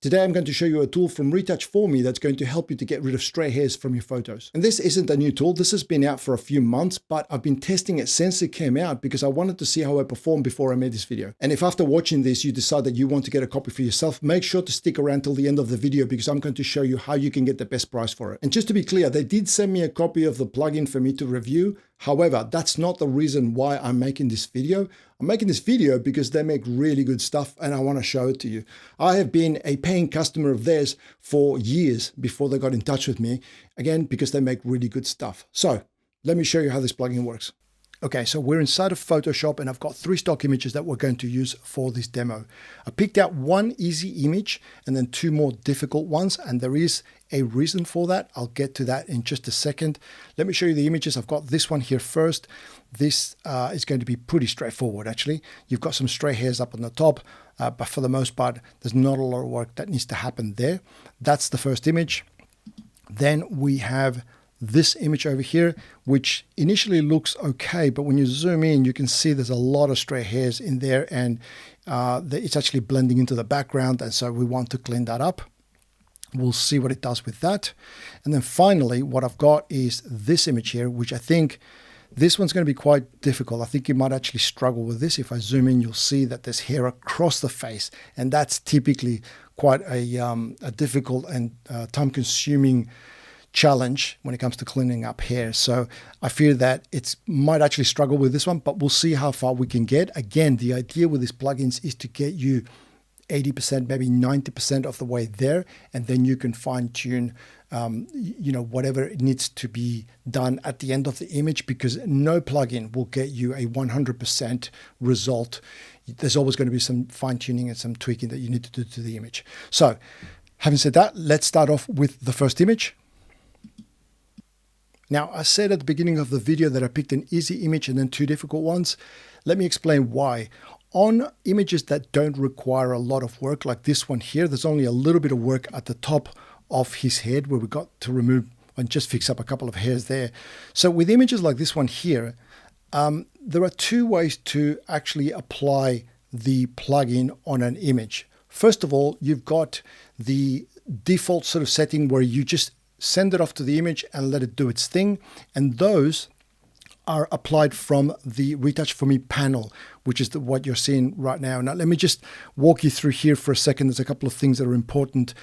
Today I'm going to show you a tool from Retouch for Me that's going to help you to get rid of stray hairs from your photos. And this isn't a new tool, this has been out for a few months, but I've been testing it since it came out because I wanted to see how I performed before I made this video. And if after watching this you decide that you want to get a copy for yourself, make sure to stick around till the end of the video because I'm going to show you how you can get the best price for it. And just to be clear, they did send me a copy of the plugin for me to review. However, that's not the reason why I'm making this video. I'm making this video because they make really good stuff and I want to show it to you. I have been a paying customer of theirs for years before they got in touch with me, again, because they make really good stuff. So let me show you how this plugin works. Okay, so we're inside of Photoshop and I've got 3 stock images that we're going to use for this demo. I picked out 1 easy image and then 2 more difficult ones, and there is a reason for that. I'll get to that in just a second. Let me show you the images. I've got this one here first. This is going to be pretty straightforward actually. You've got some stray hairs up on the top, but for the most part, there's not a lot of work that needs to happen there. That's the first image. Then we have this image over here, which initially looks okay, but when you zoom in, you can see there's a lot of stray hairs in there and it's actually blending into the background. And so we want to clean that up. We'll see what it does with that. And then finally, what I've got is this image here, which I think this one's going to be quite difficult. I think you might actually struggle with this. If I zoom in, you'll see that there's hair across the face, and that's typically quite a difficult and time-consuming challenge when it comes to cleaning up hair. So I fear that it might actually struggle with this one, but we'll see how far we can get. Again, the idea with these plugins is to get you 80%, maybe 90% of the way there, and then you can fine tune, whatever it needs to be done at the end of the image, because no plugin will get you a 100% result. There's always going to be some fine tuning and some tweaking that you need to do to the image. So having said that, let's start off with the first image. Now, I said at the beginning of the video that I picked an easy image and then 2 difficult ones. Let me explain why. On images that don't require a lot of work, like this one here, there's only a little bit of work at the top of his head where we got to remove and just fix up a couple of hairs there. So with images like this one here, there are 2 ways to actually apply the plugin on an image. First of all, you've got the default sort of setting where you just send it off to the image and let it do its thing. And those are applied from the Retouch for Me panel, which is what you're seeing right now. Now, let me just walk you through here for a second. There's a couple of things that are important.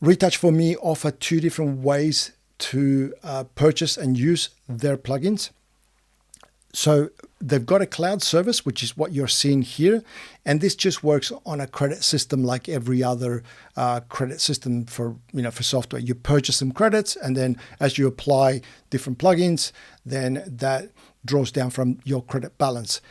Retouch for Me offer 2 different ways to purchase and use their plugins. So they've got a cloud service, which is what you're seeing here. And this just works on a credit system like every other credit system for software. You purchase some credits, and then as you apply different plugins, then that draws down from your credit balance.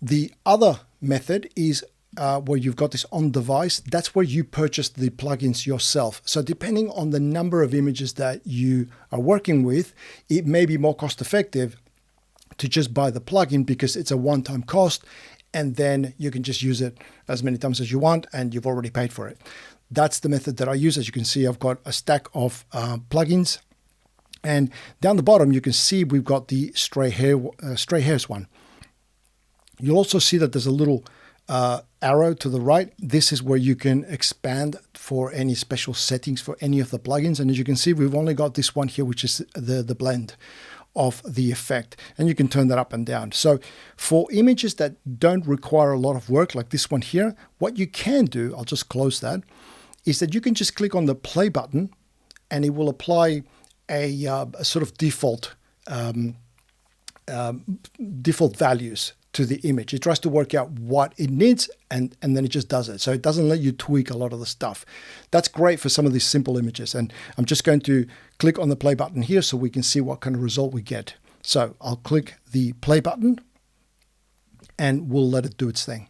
The other method is where you've got this on device. That's where you purchase the plugins yourself. So depending on the number of images that you are working with, it may be more cost effective to just buy the plugin because it's a one-time cost, and then you can just use it as many times as you want and you've already paid for it. That's the method that I use. As you can see, I've got a stack of plugins, and down the bottom you can see we've got the stray hairs one. You'll also see that there's a little arrow to the right. This is where you can expand for any special settings for any of the plugins, and as you can see, we've only got this one here, which is the blend of the effect, and you can turn that up and down. So for images that don't require a lot of work, like this one here, what you can do, I'll just close that, is that you can just click on the play button and it will apply a sort of default values to the image. It tries to work out what it needs and then it just does it. So it doesn't let you tweak a lot of the stuff. That's great for some of these simple images. And I'm just going to click on the play button here so we can see what kind of result we get. So I'll click the play button and we'll let it do its thing.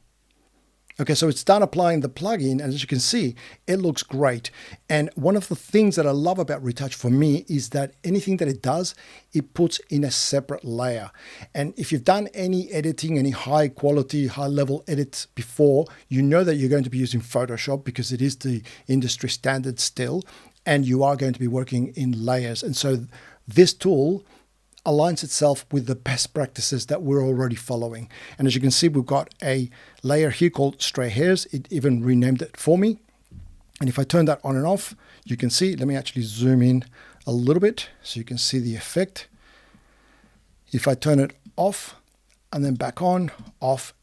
Okay, so it's done applying the plugin, and as you can see, it looks great. And one of the things that I love about Retouch for Me is that anything that it does, it puts in a separate layer. And if you've done any editing, any high quality, high level edits before, you know that you're going to be using Photoshop because it is the industry standard still, and you are going to be working in layers. And so this tool aligns itself with the best practices that we're already following. And as you can see, we've got a layer here called Stray Hairs. It even renamed it for me. And if I turn that on and off, you can see, let me actually zoom in a little bit so you can see the effect. If I turn it off and then back on, off,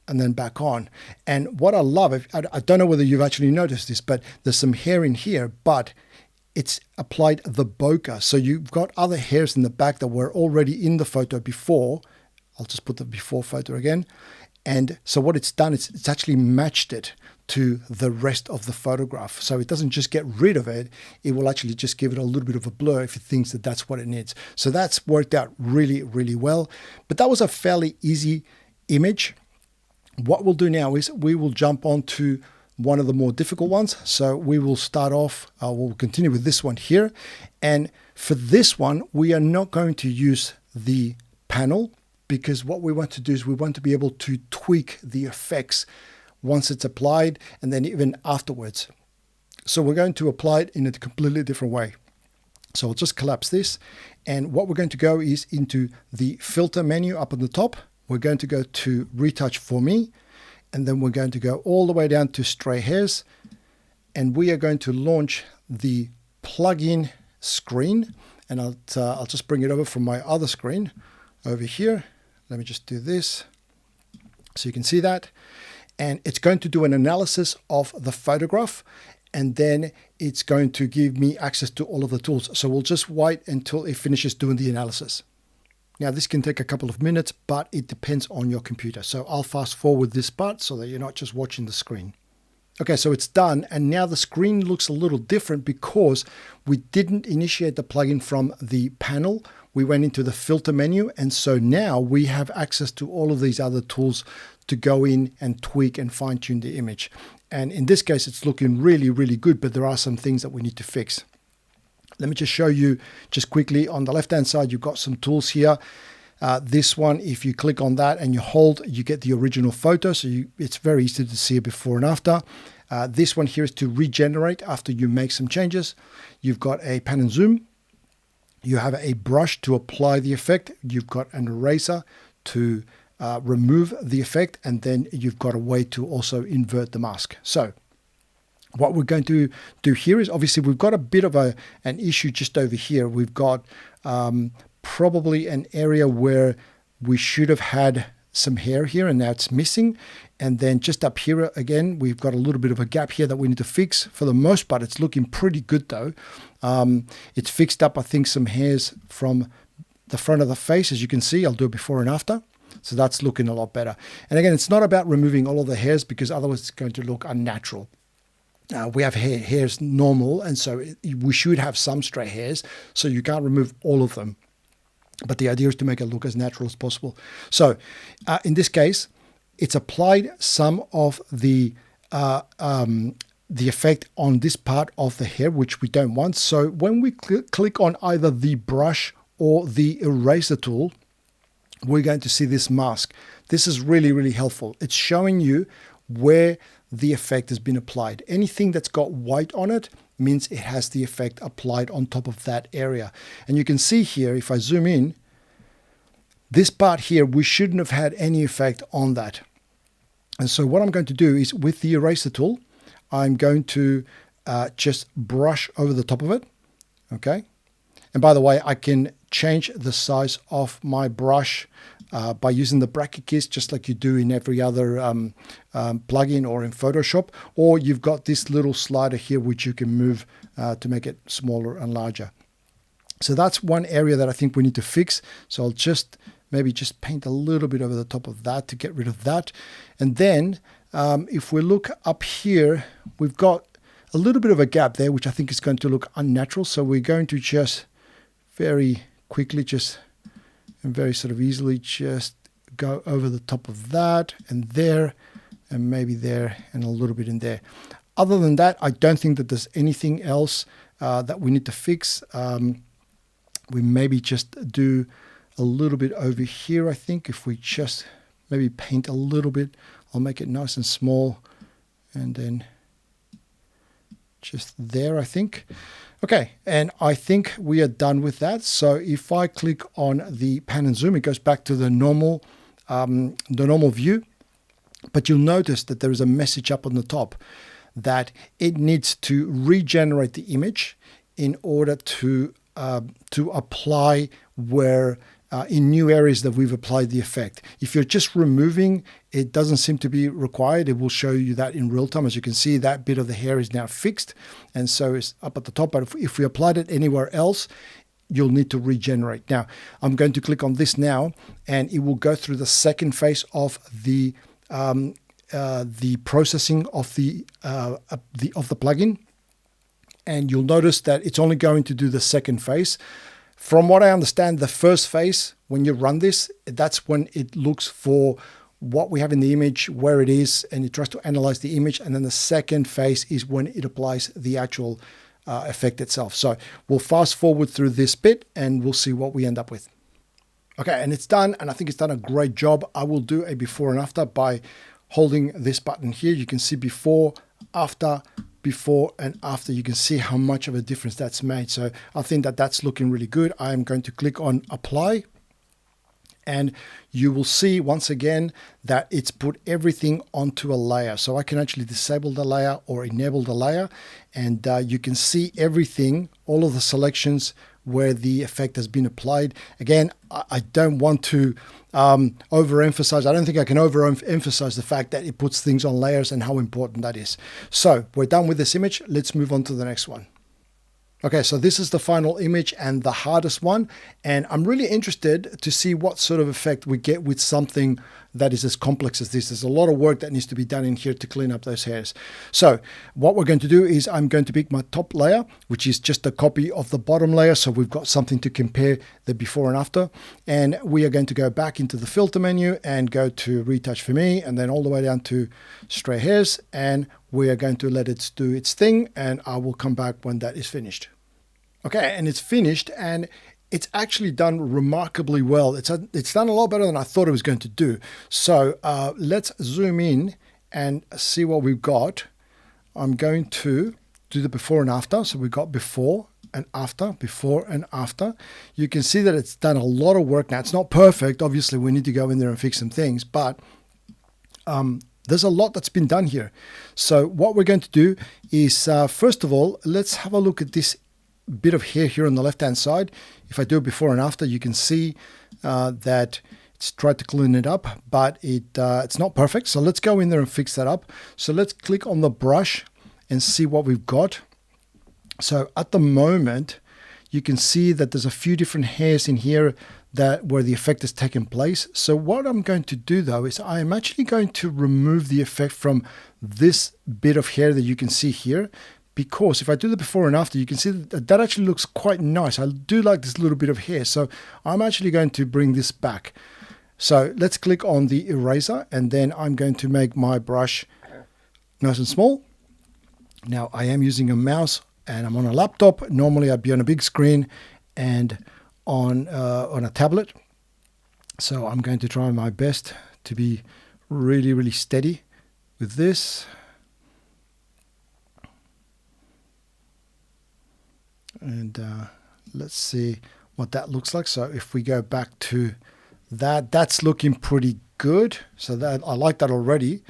and then back on. And what I love, I don't know whether you've actually noticed this, but there's some hair in here, but it's applied the bokeh. So you've got other hairs in the back that were already in the photo before. I'll just put the before photo again. And so what it's done, it's actually matched it to the rest of the photograph. So it doesn't just get rid of it, it will actually just give it a little bit of a blur if it thinks that that's what it needs. So that's worked out really, really well. But that was a fairly easy image. What we'll do now is we will jump on to one of the more difficult ones. So we will start off, we'll continue with this one here. And for this one, we are not going to use the panel, because what we want to do is we want to be able to tweak the effects once it's applied and then even afterwards. So we're going to apply it in a completely different way. So I'll just collapse this. And what we're going to go is into the filter menu up on the top. We're going to go to Retouch for me. And then we're going to go all the way down to stray hairs. And we are going to launch the plugin screen. And I'll just bring it over from my other screen over here. Let me just do this so you can see that. And it's going to do an analysis of the photograph, and then it's going to give me access to all of the tools. So we'll just wait until it finishes doing the analysis. Now this can take a couple of minutes, but it depends on your computer. So I'll fast forward this part so that you're not just watching the screen. Okay, so it's done, and now the screen looks a little different because we didn't initiate the plugin from the panel. We went into the filter menu, and so now we have access to all of these other tools to go in and tweak and fine-tune the image. And in this case, it's looking really, really good, but there are some things that we need to fix. Let me just show you just quickly. On the left-hand side, you've got some tools here. This one, if you click on that and you hold, you get the original photo. So it's very easy to see a before and after. This one here is to regenerate after you make some changes. You've got a pan and zoom. You have a brush to apply the effect. You've got an eraser to remove the effect. And then you've got a way to also invert the mask. So what we're going to do here is, obviously we've got a bit of an issue just over here. We've got probably an area where we should have had some hair here, and now it's missing. And then just up here again, we've got a little bit of a gap here that we need to fix. For the most part, it's looking pretty good though. It's fixed up, I think, some hairs from the front of the face. As you can see, I'll do it before and after. So that's looking a lot better. And again, it's not about removing all of the hairs, because otherwise it's going to look unnatural. We have hairs normal, and so we should have some stray hairs, so you can't remove all of them. But the idea is to make it look as natural as possible. So in this case, it's applied some of the effect on this part of the hair, which we don't want. So when we click on either the brush or the eraser tool, we're going to see this mask. This is really, really helpful. It's showing you where the effect has been applied. Anything that's got white on it means it has the effect applied on top of that area. And you can see here, if I zoom in, this part here, we shouldn't have had any effect on that. And so what I'm going to do is, with the eraser tool, I'm going to just brush over the top of it. Okay. And by the way, I can change the size of my brush by using the bracket keys, just like you do in every other plugin or in Photoshop. Or you've got this little slider here, which you can move to make it smaller and larger. So that's one area that I think we need to fix. So I'll just maybe just paint a little bit over the top of that to get rid of that. And then if we look up here, we've got a little bit of a gap there, which I think is going to look unnatural. So we're going to just very quickly, just and very sort of easily just go over the top of that and there, and maybe there, and a little bit in there. Other than that, I don't think that there's anything else that we need to fix. We maybe just do a little bit over here. I think if we just maybe paint a little bit, I'll make it nice and small, and then just there, I think. Okay, and I think we are done with that. So if I click on the pan and zoom, it goes back to the normal view. But you'll notice that there is a message up on the top. that it needs to regenerate the image in order to apply where in new areas that we've applied the effect. If you're just removing, it doesn't seem to be required. It will show you that in real time. As you can see, that bit of the hair is now fixed, and so it's up at the top. But if we applied it anywhere else, you'll need to regenerate. Now, I'm going to click on this now, and it will go through the second phase of the processing of the plugin, and you'll notice that it's only going to do the second phase. From what I understand, the first phase, when you run this, that's when it looks for what we have in the image, where it is, and it tries to analyze the image. And then the second phase is when it applies the actual effect itself. So we'll fast forward through this bit and we'll see what we end up with. Okay, and it's done, and I think it's done a great job. I will do a before and after by holding this button here. You can see before, after, before and after. You can see how much of a difference that's made. So I think that that's looking really good. I am going to click on apply, and you will see once again that it's put everything onto a layer. So I can actually disable the layer or enable the layer, and you can see everything, all of the selections where the effect has been applied. Again, I don't want to overemphasize. I don't think I can overemphasize the fact that it puts things on layers and how important that is. So we're done with this image. Let's move on to the next one. Okay, so this is the final image and the hardest one, and I'm really interested to see what sort of effect we get with something that is as complex as this. There's a lot of work that needs to be done in here to clean up those hairs. So what we're going to do is I'm going to pick my top layer, which is just a copy of the bottom layer, so we've got something to compare the before and after. And we are going to go back into the filter menu and go to Retouch for me, and then all the way down to stray hairs, and we are going to let it do its thing, and I will come back when that is finished. Okay, and it's finished, and it's actually done remarkably well. It's done a lot better than I thought it was going to do. So let's zoom in and see what we've got. I'm going to do the before and after. So we've got before and after, before and after. You can see that it's done a lot of work. Now, it's not perfect. Obviously, we need to go in there and fix some things, but there's a lot that's been done here. So what we're going to do is, first of all, let's have a look at this bit of hair here on the left hand side. If I do it before and after, you can see that it's tried to clean it up, but it's not perfect. So let's go in there and fix that up. So let's click on the brush and see what we've got. So at the moment, you can see that there's a few different hairs in here where the effect has taken place. So what I'm going to do though is I'm actually going to remove the effect from this bit of hair that you can see here, because if I do the before and after, you can see that actually looks quite nice. I do like this little bit of hair. So I'm actually going to bring this back. So let's click on the eraser, and then I'm going to make my brush nice and small. Now I am using a mouse and I'm on a laptop. Normally I'd be on a big screen and on a tablet. So I'm going to try my best to be really, really steady with this. And let's see what that looks like. So if we go back to that, that's looking pretty good. So that I like that already.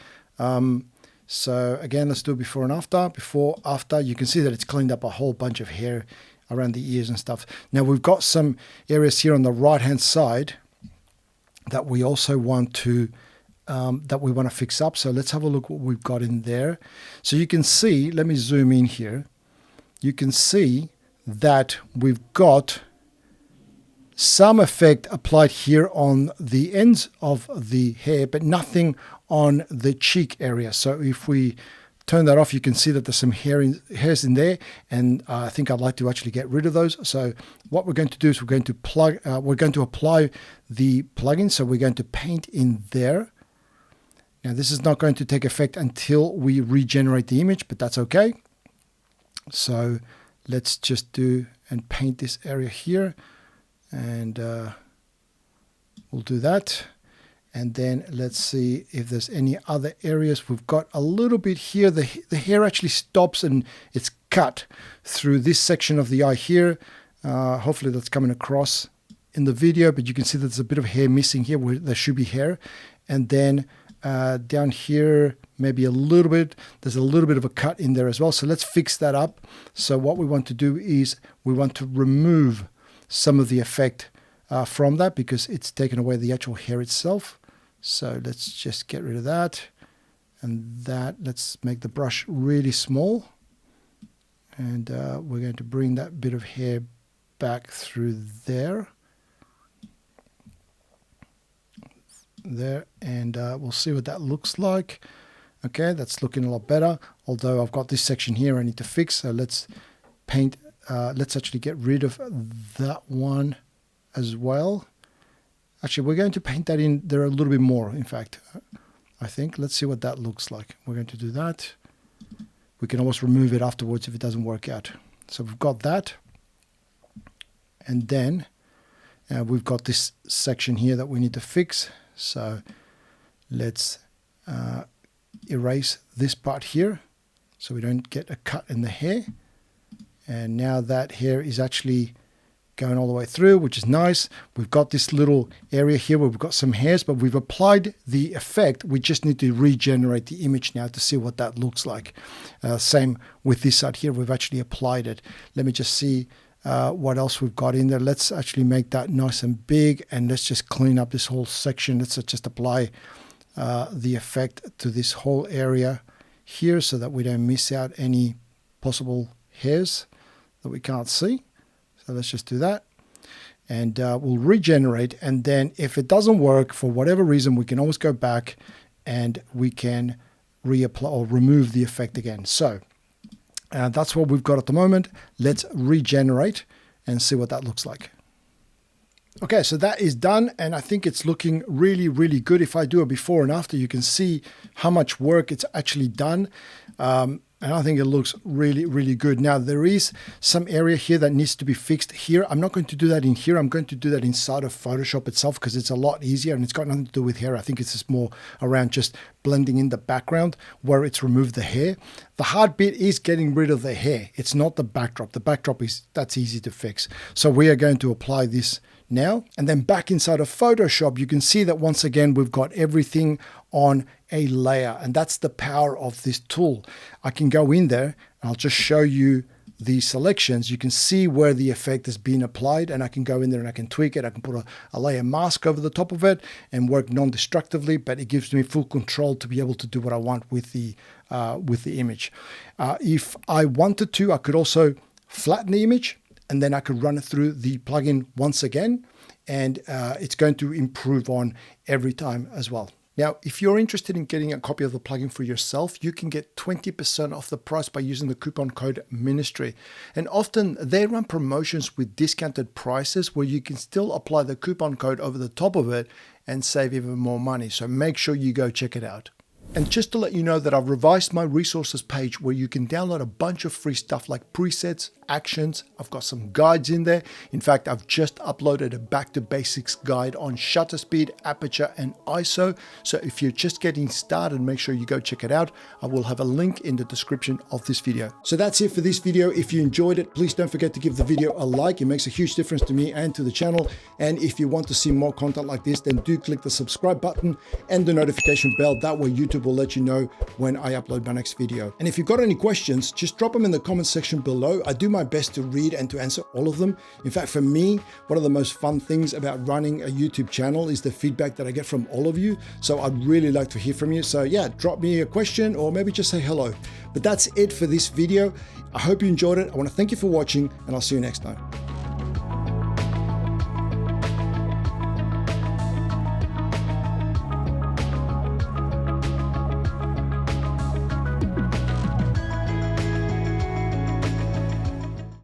So again, let's do before and after. Before, after, you can see that it's cleaned up a whole bunch of hair around the ears and stuff. Now we've got some areas here on the right hand side that we also want to fix up. So let's have a look what we've got in there. So you can see, let me zoom in here. You can see that we've got some effect applied here on the ends of the hair, but nothing on the cheek area. So if we turn that off, you can see that there's some hairs in there, and I think I'd like to actually get rid of those. So what we're going to do is we're going to apply the plugin. So we're going to paint in there. Now this is not going to take effect until we regenerate the image, but that's okay. So let's just do and paint this area here, and we'll do that. And then let's see if there's any other areas. We've got a little bit here. The hair actually stops and it's cut through this section of the eye here. Hopefully that's coming across in the video, but you can see that there's a bit of hair missing here where there should be hair. And then down here, maybe a little bit. There's a little bit of a cut in there as well. So let's fix that up. So what we want to do is we want to remove some of the effect from that because it's taken away the actual hair itself. So let's just get rid of that. And that, let's make the brush really small. And we're going to bring that bit of hair back through there. There, and we'll see what that looks like. Okay, that's looking a lot better, although I've got this section here I need to fix. So let's paint, let's actually get rid of that one as well. Actually, we're going to paint that in there a little bit more, in fact, I think. Let's see what that looks like. We're going to do that. We can always remove it afterwards if it doesn't work out. So we've got that, and then we've got this section here that we need to fix. So let's erase this part here so we don't get a cut in the hair. And now that hair is actually going all the way through, which is nice. We've got this little area here where we've got some hairs, but we've applied the effect. We just need to regenerate the image now to see what that looks like. Same with this side here. We've actually applied it. Let me just see what else we've got in there. Let's actually make that nice and big, and let's just clean up this whole section. Let's just apply the effect to this whole area here so that we don't miss out any possible hairs that we can't see. So let's just do that, and we'll regenerate. And then if it doesn't work for whatever reason, we can always go back and we can reapply or remove the effect again. So that's what we've got at the moment. Let's regenerate and see what that looks like. Okay, so that is done, and I think it's looking really, really good. If I do a before and after, you can see how much work it's actually done. And I think it looks really, really good. Now, there is some area here that needs to be fixed here. I'm not going to do that in here. I'm going to do that inside of Photoshop itself because it's a lot easier, and it's got nothing to do with hair. I think it's just more around just blending in the background where it's removed the hair. The hard bit is getting rid of the hair. It's not the backdrop. The backdrop that's easy to fix. So we are going to apply this now. And then back inside of Photoshop, you can see that once again, we've got everything on a layer, and that's the power of this tool. I can go in there and I'll just show you the selections. You can see where the effect has been applied, and I can go in there and I can tweak it. I can put a layer mask over the top of it and work non-destructively, but it gives me full control to be able to do what I want with the image. If I wanted to, I could also flatten the image, and then I could run it through the plugin once again, and it's going to improve on every time as well. Now, if you're interested in getting a copy of the plugin for yourself, you can get 20% off the price by using the coupon code MINISTRY. And often they run promotions with discounted prices where you can still apply the coupon code over the top of it and save even more money. So make sure you go check it out. And just to let you know that I've revised my resources page where you can download a bunch of free stuff like presets, actions. I've got some guides in there. In fact, I've just uploaded a back to basics guide on shutter speed, aperture, and ISO. So if you're just getting started, make sure you go check it out. I will have a link in the description of this video. So that's it for this video. If you enjoyed it, please don't forget to give the video a like. It makes a huge difference to me and to the channel. And if you want to see more content like this, then do click the subscribe button and the notification bell. That way YouTube will let you know when I upload my next video. And if you've got any questions, just drop them in the comment section below. I do my best to read and to answer all of them. In fact, for me, one of the most fun things about running a YouTube channel is the feedback that I get from all of you. So I'd really like to hear from you. So yeah, drop me a question or maybe just say hello. But that's it for this video. I hope you enjoyed it. I want to thank you for watching, and I'll see you next time.